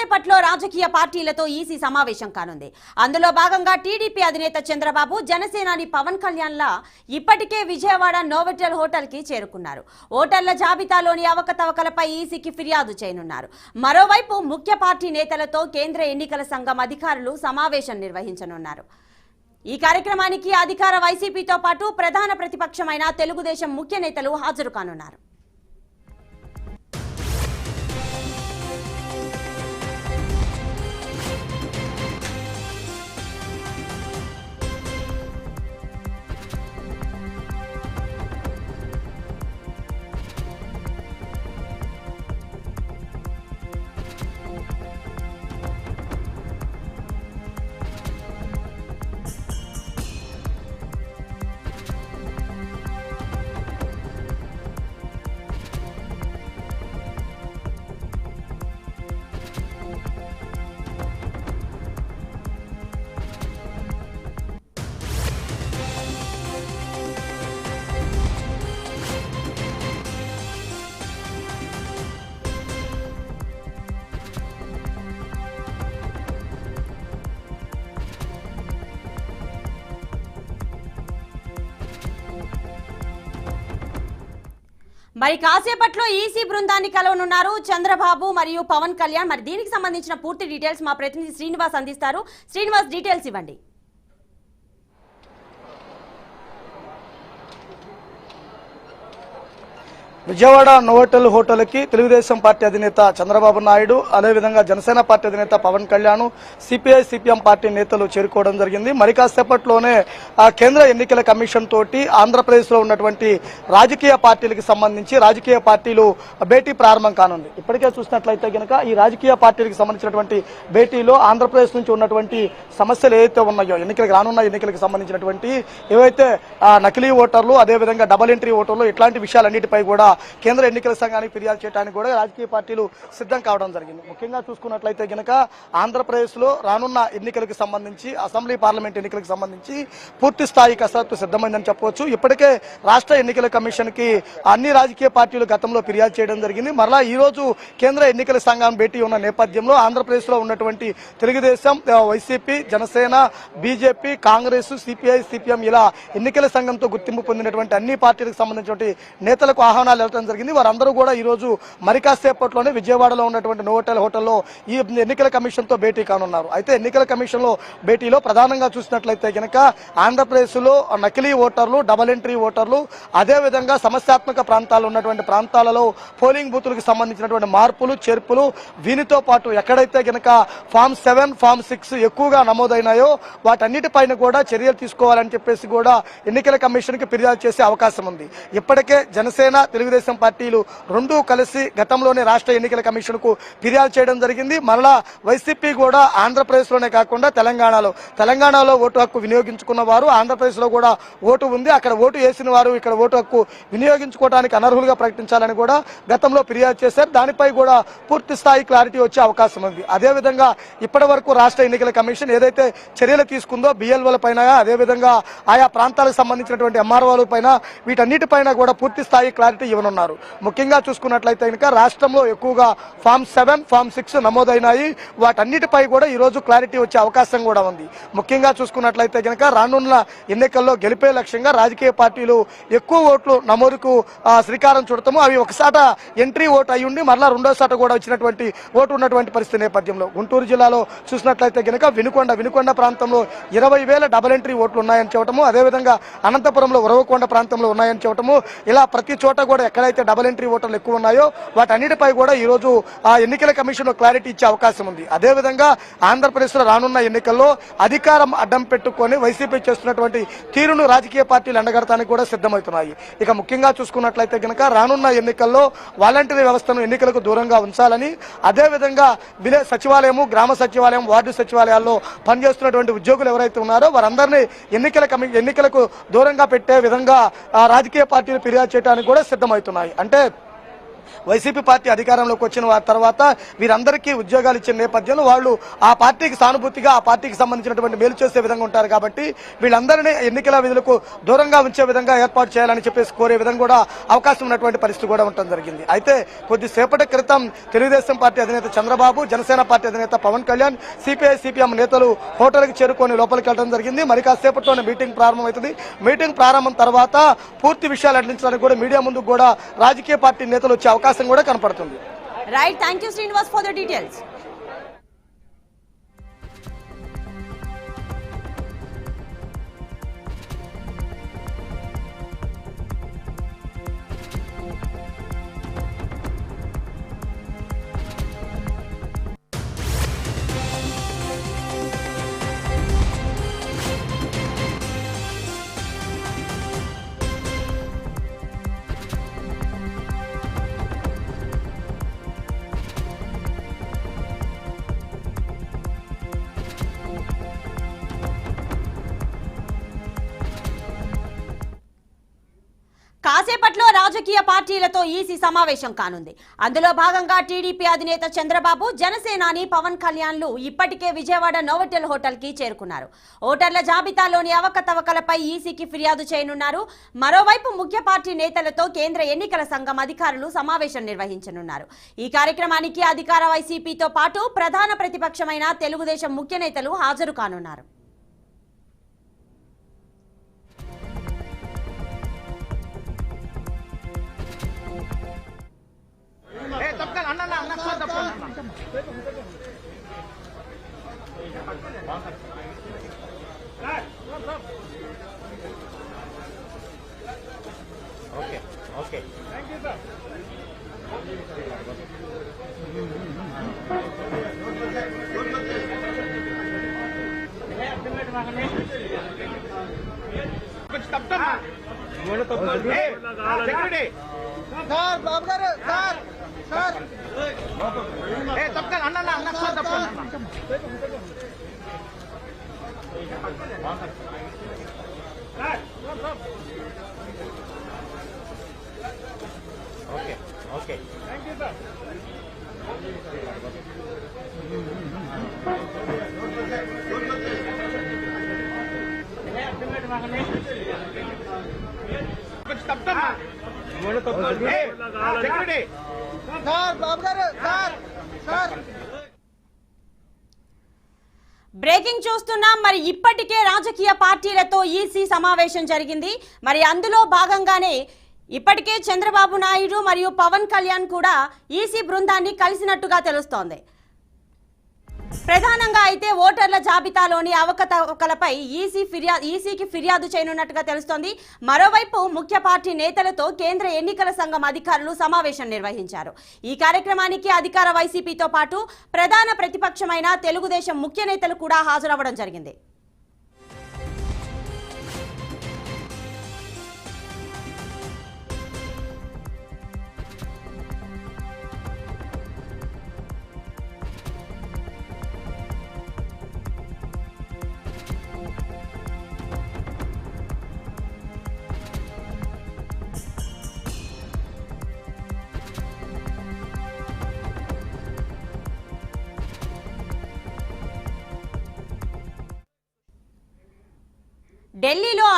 కాసేపట్లో రాజకీయ పార్టీలతో ఈసీ సమావేశం కానుంది. అందులో భాగంగా టీడీపీ అధినేత చంద్రబాబు, జనసేనాని పవన్ కళ్యాణ్ల ఇప్పటికే విజయవాడ నోవెటల్ హోటల్ కి చేరుకున్నారు. హోటళ్ల జాబితాలోని అవకతవకలపై ఈసీకి ఫిర్యాదు చేయనున్నారు. మరోవైపు ముఖ్య పార్టీ నేతలతో కేంద్ర ఎన్నికల సంఘం అధికారులు సమావేశం నిర్వహించనున్నారు. ఈ కార్యక్రమానికి అధికార వైసీపీతో పాటు ప్రధాన ప్రతిపక్షమైన తెలుగుదేశం ముఖ్య నేతలు హాజరు కానున్నారు. మరి కాసేపట్లో ఈసీ బృందాన్ని కలవనున్నారు చంద్రబాబు మరియు పవన్ కళ్యాణ్. మరి దీనికి సంబంధించిన పూర్తి డీటెయిల్స్ మా ప్రతినిధి శ్రీనివాస్ అందిస్తారు. శ్రీనివాస్, డీటెయిల్స్ ఇవ్వండి. విజయవాడ నోవెటల్ హోటల్కి తెలుగుదేశం పార్టీ అధినేత చంద్రబాబు నాయుడు, అదేవిధంగా జనసేన పార్టీ అధినేత Pawan Kalyan, CPI CPM party నేతలు చేరుకోవడం జరిగింది. మరి కాసేపట్లోనే కేంద్ర ఎన్నికల కమిషన్ తోటి ఆంధ్రప్రదేశ్లో ఉన్నటువంటి రాజకీయ పార్టీలకు సంబంధించి రాజకీయ పార్టీలు భేటీ ప్రారంభం కానుంది. ఇప్పటికే చూసినట్లయితే కనుక ఈ రాజకీయ పార్టీలకు సంబంధించినటువంటి భేటీలో ఆంధ్రప్రదేశ్ నుంచి ఉన్నటువంటి సమస్యలు ఏవైతే ఉన్నాయో, రానున్న ఎన్నికలకు సంబంధించినటువంటి ఏవైతే నకిలీ ఓటర్లు, అదేవిధంగా డబుల్ ఎంట్రీ ఓటర్లు, ఇట్లాంటి విషయాలన్నిటిపై కూడా కేంద్ర ఎన్నికల సంఘానికి ఫిర్యాదు చేయడానికి కూడా రాజకీయ పార్టీలు సిద్ధం కావడం జరిగింది. ముఖ్యంగా చూసుకున్నట్లయితే గనక ఆంధ్రప్రదేశ్ లో రానున్న ఎన్నికలకు సంబంధించి, అసెంబ్లీ పార్లమెంట్ ఎన్నికలకు సంబంధించి పూర్తి స్థాయి కసరత్తు సిద్ధమైందని చెప్పవచ్చు. ఇప్పటికే రాష్ట్ర ఎన్నికల కమిషన్ కి అన్ని రాజకీయ పార్టీలు గతంలో ఫిర్యాదు చేయడం జరిగింది. మరలా ఈ రోజు కేంద్ర ఎన్నికల సంఘం భేటీ ఉన్న నేపథ్యంలో ఆంధ్రప్రదేశ్ లో ఉన్నటువంటి Telugu Desam, YCP, Janasena, BJP, Congress, CPI, CPM ఇలా ఎన్నికల సంఘంతో గుర్తింపు పొందినటువంటి అన్ని పార్టీలకు సంబంధించినటువంటి నేతలకు ఆహ్వానాలు జరిగింది. వారందరూ కూడా ఈ రోజు మరి కాసేపట్లోనే విజయవాడలో ఉన్నటువంటి నోవెటల్ హోటల్లో ఈ ఎన్నికల కమిషన్ తో భేటీ కానున్నారు. అయితే ఎన్నికల కమిషన్ లో భేటీలో ప్రధానంగా చూసినట్లయితే కనుక ఆంధ్రప్రదేశ్ లో నకిలీ ఓటర్లు, డబుల్ ఎంట్రీ ఓటర్లు, అదేవిధంగా సమస్యాత్మక ప్రాంతాలు ఉన్నటువంటి ప్రాంతాలలో పోలింగ్ బూతులకు సంబంధించినటువంటి మార్పులు, చేర్పులు, వీనితో పాటు ఎక్కడైతే కనుక ఫామ్ 7, ఫామ్ 6 ఎక్కువగా నమోదైనాయో వాటన్నిటిపైన కూడా చర్యలు తీసుకోవాలని చెప్పేసి కూడా ఎన్నికల కమిషన్ కి ఫిర్యాదు చేసే అవకాశం ఉంది. ఇప్పటికే జనసేన, తెలుగుదేశం పార్టీలు రెండూ కలిసి గతంలోనే రాష్ట్ర ఎన్నికల కమిషన్ కు ఫిర్యాదు చేయడం జరిగింది. మరలా వైసీపీ కూడా ఆంధ్రప్రదేశ్ లోనే కాకుండా తెలంగాణలో ఓటు హక్కు వినియోగించుకున్న వారు, ఆంధ్రప్రదేశ్ లో కూడా ఓటు ఉంది, అక్కడ ఓటు వేసిన వారు ఇక్కడ ఓటు హక్కు వినియోగించుకోవడానికి అనర్హులుగా ప్రకటించాలని కూడా గతంలో ఫిర్యాదు చేశారు. దానిపై కూడా పూర్తి స్థాయి క్లారిటీ వచ్చే అవకాశం ఉంది. అదేవిధంగా ఇప్పటి వరకు రాష్ట్ర ఎన్నికల కమిషన్ ఏదైతే చర్యలు తీసుకుందో బిఎల్ఓల పైన, అదేవిధంగా ఆయా ప్రాంతాలకు సంబంధించినటువంటి ఎంఆర్ఓల పైన, వీటన్నిటిపైన కూడా పూర్తి స్థాయి క్లారిటీ ఇవ్వనున్నారు. ముఖ్యంగా చూసుకున్నట్లయితే కనుక రాష్ట్రంలో ఎక్కువగా ఫామ్ 7, ఫామ్ 6 నమోదైనాయి. వాటన్నిటిపై కూడా ఈ రోజు క్లారిటీ వచ్చే అవకాశం కూడా ఉంది. ముఖ్యంగా చూసుకున్నట్లయితే కనుక రానున్న ఎన్నికల్లో గెలిపే లక్ష్యంగా రాజకీయ పార్టీలు ఎక్కువ ఓట్లు నమోదుకు శ్రీకారం చుడతాము. అవి ఒకసాట ఎంట్రీ ఓటు అయ్యుండి మరలా రెండోసాట కూడా వచ్చినటువంటి ఓటు ఉన్నటువంటి పరిస్థితి నేపథ్యంలో గుంటూరు జిల్లాలో చూసినట్లయితే కనుక వినుకొండ ప్రాంతంలో 20,000 డబుల్ ఎంట్రీ ఓట్లు ఉన్నాయని చెప్పటము, అదేవిధంగా అనంతపురంలో ఉరవకొండ ప్రాంతంలో ఉన్నాయని చెప్పటము, ఇలా ప్రతి చోట కూడా ఎక్కడైతే డబుల్ ఎంట్రీ ఓటర్లు ఎక్కువ ఉన్నాయో వాటన్నిటిపై కూడా ఈ రోజు ఎన్నికల కమిషన్ క్లారిటీ ఇచ్చే అవకాశం ఉంది. అదేవిధంగా ఆంధ్రప్రదేశ్ లో రానున్న ఎన్నికల్లో అధికారం అడ్డం పెట్టుకొని వైసీపీ చేస్తున్నటువంటి తీరును రాజకీయ పార్టీలు ఎండగడటానికి కూడా సిద్ధమవుతున్నాయి. ఇక ముఖ్యంగా చూసుకున్నట్లయితే కనుక రానున్న ఎన్నికల్లో వాలంటీర్ వ్యవస్థను ఎన్నికలకు దూరంగా ఉంచాలని, అదేవిధంగా విలేజ్ సచివాలయం, గ్రామ సచివాలయం, వార్డు సచివాలయాల్లో పనిచేస్తున్నటువంటి ఉద్యోగులు ఎవరైతే ఉన్నారో వారందరినీ ఎన్నికలకు దూరంగా పెట్టే విధంగా రాజకీయ పార్టీలు ఫిర్యాదు చేయడానికి కూడా సిద్ధమవుతున్నాయి. అంటే వైసీపీ పార్టీ అధికారంలోకి వచ్చిన తర్వాత వీరందరికీ ఉద్యోగాలు ఇచ్చిన నేపథ్యంలో వాళ్ళు ఆ పార్టీకి సానుభూతిగా ఆ పార్టీకి సంబంధించినటువంటి మేలు చేసే విధంగా ఉంటారు కాబట్టి వీళ్ళందరినీ ఎన్నికల విధులకు దూరంగా ఉంచే విధంగా ఏర్పాటు చేయాలని చెప్పేసి కోరే విధంగా కూడా అవకాశం ఉన్నటువంటి పరిస్థితి కూడా ఉండడం జరిగింది. అయితే కొద్దిసేపటి క్రితం తెలుగుదేశం పార్టీ అధినేత చంద్రబాబు, జనసేన పార్టీ అధినేత పవన్ కళ్యాణ్, సిపిఐ సిపిఎం నేతలు హోటల్కి చేరుకొని లోపలికి వెళ్ళడం జరిగింది. మరి కాసేపట్లోనే మీటింగ్ ప్రారంభమవుతుంది. మీటింగ్ ప్రారంభం తర్వాత పూర్తి విషయాలు అందించడానికి కూడా మీడియా ముందుకు కూడా రాజకీయ పార్టీ నేతలు వచ్చే అవకాశం కూడా కనపడుతుంది. Right, thank you Srinivas for the details. కాసేపట్లో రాజకీయ పార్టీలతో ఈసీ సమావేశం కానుంది. అందులో భాగంగా టీడీపీ అధినేత చంద్రబాబు, జనసేనాని పవన్ కళ్యాణ్లు ఇప్పటికే విజయవాడ నోవోటెల్ హోటల్కి చేరుకున్నారు. ఓటర్ల జాబితాలోని అవకతవకలపై ఈసీకి ఫిర్యాదు చేయనున్నారు. మరోవైపు ముఖ్య పార్టీ నేతలతో కేంద్ర ఎన్నికల సంఘం అధికారులు సమావేశం నిర్వహించనున్నారు. ఈ కార్యక్రమానికి అధికార వైసీపీతో పాటు ప్రధాన ప్రతిపక్షమైన తెలుగుదేశం ముఖ్య నేతలు హాజరు కానున్నారు. Okay. Okay. Thank you, sir. कुछ तब तक बोलो तो सेक्रेटरी सर बाबू गाరు सर सर ए तब तक అన్న అన్న सर तब okay okay thank you sir कुछ तब तक बोलो तो सेक्रेटरी सर बाबू गाరు सर सर బ్రేకింగ్ చూస్తున్నాం. మరి ఇప్పటికే రాజకీయ పార్టీలతో ఈసీ సమావేశం జరిగింది. మరి అందులో భాగంగానే ఇప్పటికే చంద్రబాబు నాయుడు మరియు పవన్ కళ్యాణ్ కూడా ఈసీ బృందాన్ని కలిసినట్టుగా తెలుస్తోంది. ప్రధానంగా అయితే ఓటర్ల జాబితాలోని అవకతవకలపై ఈసీకి ఫిర్యాదు చేయనున్నట్టుగా తెలుస్తోంది. మరోవైపు ముఖ్య పార్టీ నేతలతో కేంద్ర ఎన్నికల సంఘం అధికారులు సమావేశం నిర్వహించారు. ఈ కార్యక్రమానికి అధికార వైసీపీతో పాటు ప్రధాన ప్రతిపక్షమైన తెలుగుదేశం ముఖ్య నేతలు కూడా హాజరవ్వడం జరిగింది. ఢిల్లీలో